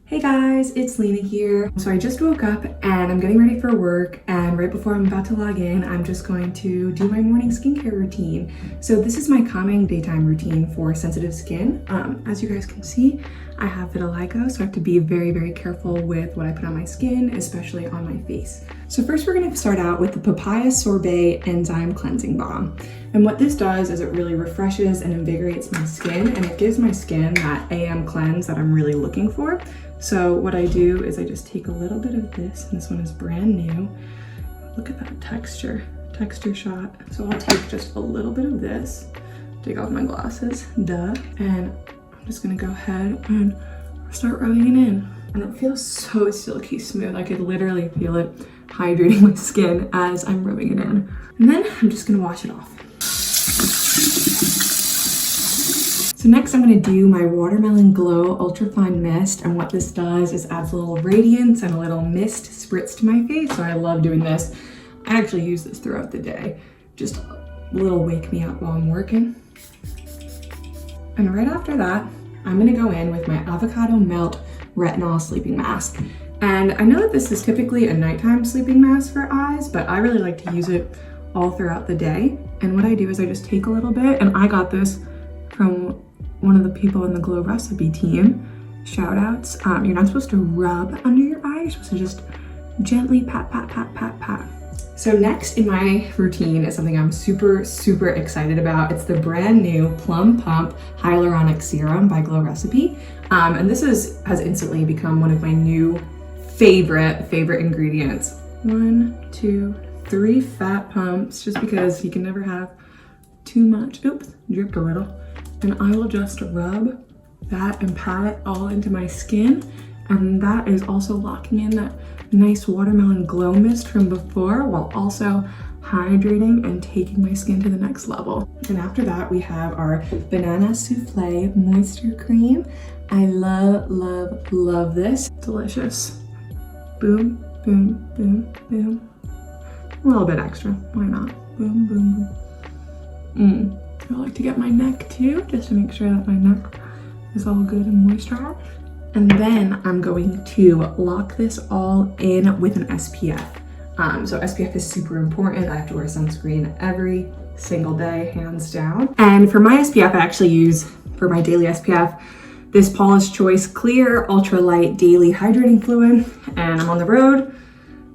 Hey guys, it's Lena here. So I just woke up and I'm getting ready for work, and right before I'm about to log in, I'm just going to do my morning skincare routine. So this is my calming daytime routine for sensitive skin. As you guys can see, I have vitiligo, so I have to be very, very careful with what I put on my skin, especially on my face. So first we're gonna start out with the Papaya Sorbet Enzyme Cleansing Balm. And what this does is it really refreshes and invigorates my skin, and it gives my skin that AM cleanse that I'm really looking for. So what I do is I just take a little bit of this, and this one is brand new. Look at that texture shot. So I'll take just a little bit of this, take off my glasses, duh, and I'm just gonna go ahead and start rubbing it in. And it feels so silky smooth. I could literally feel it hydrating my skin as I'm rubbing it in. And then I'm just gonna wash it off. So next I'm gonna do my Watermelon Glow Ultra Fine Mist, and what this does is adds a little radiance and a little mist spritz to my face, so I love doing this. I actually use this throughout the day. Just a little wake me up while I'm working. And right after that, I'm gonna go in with my Avocado Melt Retinol Sleeping Mask. And I know that this is typically a nighttime sleeping mask for eyes, but I really like to use it all throughout the day. And what I do is I just take a little bit, and I got this from one of the people in the Glow Recipe team. Shout outs. You're not supposed to rub under your eyes, you're supposed to just gently pat, pat, pat, pat, pat. So next in my routine is something I'm super, super excited about. It's the brand new Plum Pump Hyaluronic Serum by Glow Recipe. And this has instantly become one of my new favorite ingredients. 1, 2, 3 fat pumps, just because you can never have too much. Oops, dripped a little. And I will just rub that and pat it all into my skin. And that is also locking in that nice watermelon glow mist from before, while also hydrating and taking my skin to the next level. And after that, we have our Banana Souffle Moisture Cream. I love, love, love this. Delicious. Boom, boom, boom, boom. A little bit extra, why not? Boom, boom, boom. I like to get my neck too, just to make sure that my neck is all good and moisturized. And then I'm going to lock this all in with an SPF. So SPF is super important. I have to wear sunscreen every single day, hands down. And for my SPF, I actually use, for my daily SPF, this Paula's Choice Clear Ultra Light Daily Hydrating Fluid. And I'm on the road,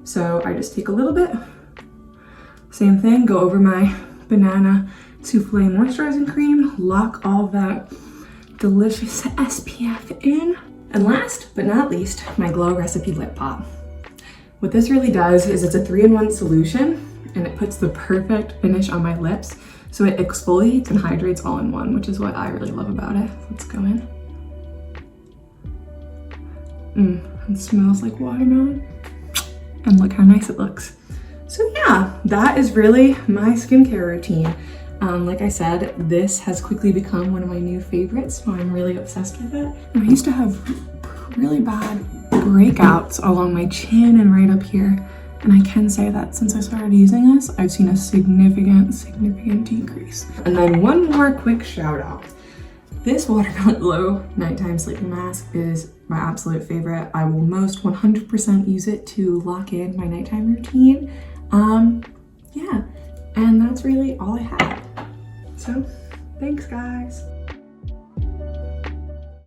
so I just take a little bit. Same thing, go over my Banana Souffle Moisturizing Cream, lock all that delicious SPF in. And last but not least, my Glow Recipe Lip Balm. What this really does is it's a 3-in-1 solution, and it puts the perfect finish on my lips. So it exfoliates and hydrates all in one, which is what I really love about it. Let's go in. It smells like watermelon. And look how nice it looks. So yeah, that is really my skincare routine. Like I said, this has quickly become one of my new favorites, so I'm really obsessed with it. And I used to have really bad breakouts along my chin and right up here. And I can say that since I started using this, I've seen a significant decrease. And then one more quick shout out. This Watermelon Glow Nighttime Sleeping Mask is my absolute favorite. I will most 100% use it to lock in my nighttime routine. Yeah, and that's really all I have. So, thanks guys.